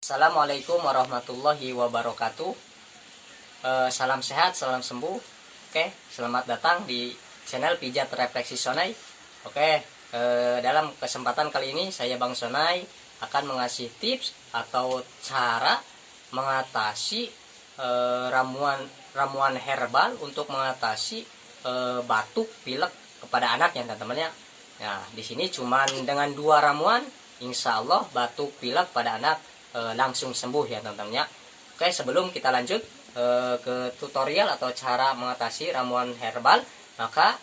Assalamualaikum warahmatullahi wabarakatuh. Salam sehat, salam sembuh. Oke, selamat datang di channel Pijat Refleksi Sonai. Oke, dalam kesempatan kali ini saya Bang Sonai akan mengasih tips atau cara mengatasi ramuan herbal untuk mengatasi batuk pilek kepada anak ya teman-teman ya. Nah, di sini cuman dengan 2 ramuan, insya Allah batuk pilek pada anak langsung sembuh ya teman-teman ya. Oke, sebelum kita lanjut ke tutorial atau cara mengatasi ramuan herbal, maka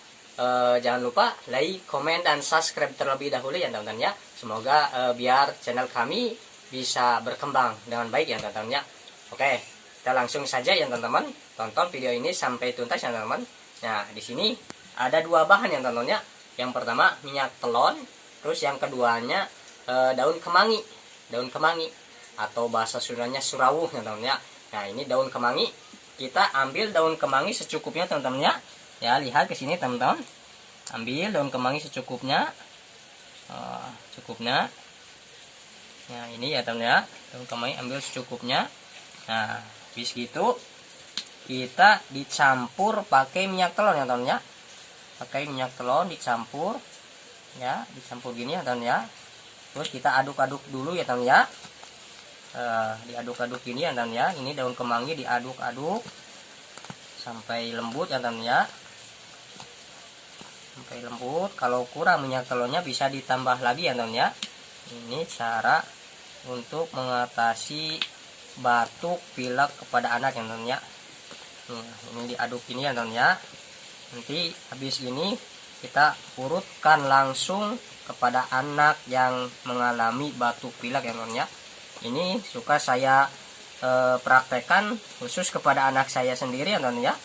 jangan lupa like, komen, dan subscribe terlebih dahulu ya teman-teman ya. Semoga biar channel kami bisa berkembang dengan baik ya teman-teman ya. Oke, kita langsung saja ya teman-teman, tonton video ini sampai tuntas ya teman-teman. Nah, di sini ada 2 bahan ya teman-teman ya. Yang pertama minyak telon, terus yang keduanya daun kemangi atau bahasa Sundanya surawuh ya teman-teman ya. Nah, ini daun kemangi, kita ambil daun kemangi secukupnya teman-teman ya. Ya, lihat ke sini teman-teman. Ambil daun kemangi secukupnya. Cukupnya. Nah, ini ya teman-teman ya. Daun kemangi ambil secukupnya. Nah, habis gitu kita dicampur pakai minyak telon ya teman-teman ya. Pakai minyak telon dicampur. Ya, dicampur gini ya teman-teman ya. Terus kita aduk-aduk dulu ya teman-teman ya. Diaduk-aduk gini ya teman-teman ya. Ini daun kemangi diaduk-aduk sampai lembut ya teman-teman ya. Sampai lembut. Kalau kurang minyak telurnya bisa ditambah lagi ya teman-teman ya. Ini cara untuk mengatasi batuk pilek kepada anak ya teman-teman ya. Ini diaduk gini ya teman-teman ya. Nanti habis ini kita urutkan langsung kepada anak yang mengalami batuk pilek ya teman-teman ya. Ini suka saya praktekkan khusus kepada anak saya sendiri ya teman-teman ya.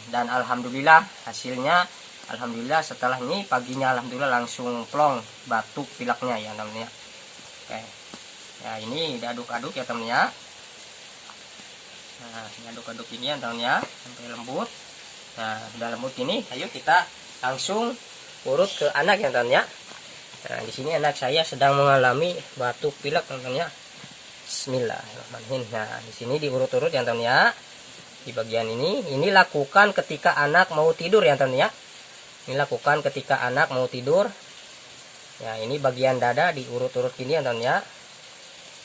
Dan alhamdulillah hasilnya, alhamdulillah setelah ini paginya alhamdulillah langsung plong batuk pileknya ya teman-teman ya. Oke. Ya, ini diaduk-aduk ya teman-teman ya. Nah, diaduk-aduk ini ya teman-teman ya sampai lembut. Nah, udah lembut ini, ayo kita langsung urut ke anak ya teman-teman ya. Nah, di sini anak saya sedang mengalami batuk pilek teman-teman ya. Bismillahirrahmanirrahim. Nah, di sini diurut-urut ya teman-teman ya. Di bagian ini lakukan ketika anak mau tidur ya teman-teman ya. Ini lakukan ketika anak mau tidur. Ya, ini bagian dada diurut-urut gini ya teman-teman ya.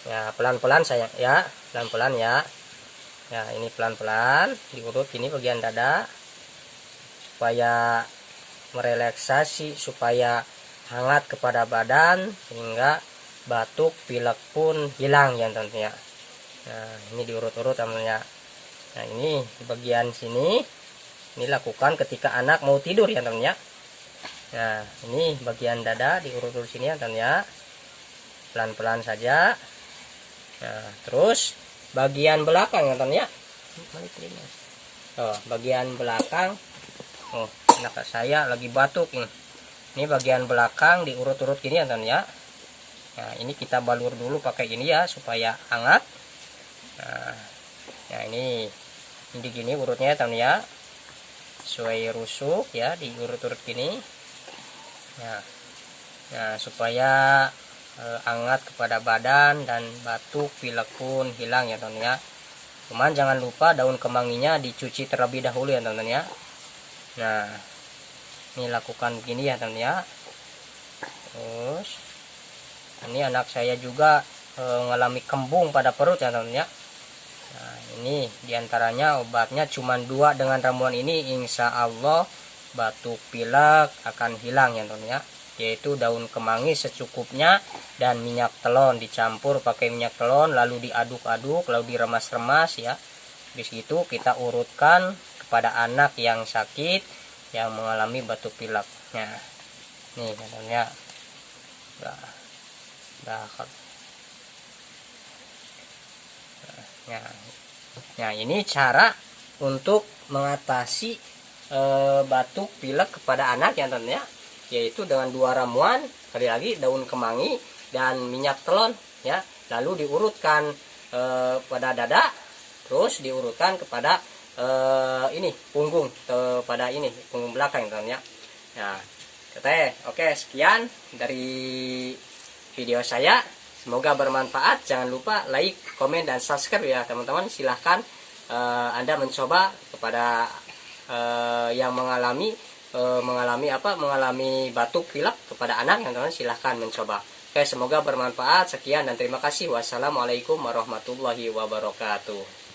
Ya, pelan-pelan saya ya, pelan-pelan ya. Ya, ini pelan-pelan diurut gini bagian dada supaya merelaksasi, supaya hangat kepada badan sehingga batuk pilek pun hilang ya teman-teman ya. Nah, ini diurut-urut teman-teman ya. Nah, ini di bagian sini ini lakukan ketika anak mau tidur ya teman-teman ya. Nah, ini bagian dada diurut-urut sini ya teman-teman ya. Pelan-pelan saja. Nah, terus bagian belakang ya teman-teman ya. Bagian belakang. Anak saya lagi batuk ini. Ini bagian belakang diurut-urut gini ya teman ya. Nah, ini kita balur dulu pakai ini ya supaya hangat. Nah, ini gini urutnya ya teman ya. Sesuai rusuk ya, diurut-urut gini. Nah, supaya hangat kepada badan dan batuk pilek pun hilang ya teman ya. Cuman jangan lupa daun kemanginya dicuci terlebih dahulu ya teman ya. Nah, ini lakukan begini ya teman ya. Terus ini anak saya juga mengalami kembung pada perut ya teman ya. Nah, ini diantaranya obatnya cuma 2, dengan ramuan ini insya Allah batuk pilek akan hilang ya teman ya. Yaitu daun kemangi secukupnya dan minyak telon dicampur pakai minyak telon, lalu diaduk-aduk, lalu diremas-remas ya. Habis itu kita urutkan kepada anak yang sakit yang mengalami batuk pilek. Nah, nih katanya nah, ini cara untuk mengatasi batuk pilek kepada anak ya teman ya. Yaitu dengan 2 ramuan, sekali lagi daun kemangi dan minyak telon ya. Lalu diurutkan pada dada, terus diurutkan kepada ini punggung, pada ini punggung belakang teman ya. Nah, oke, sekian dari video saya. Semoga bermanfaat. Jangan lupa like, komen, dan subscribe ya teman-teman. Silahkan Anda mencoba kepada yang mengalami batuk pilek kepada anak yang teman-teman, silahkan mencoba. Oke, semoga bermanfaat. Sekian dan terima kasih. Wassalamualaikum warahmatullahi wabarakatuh.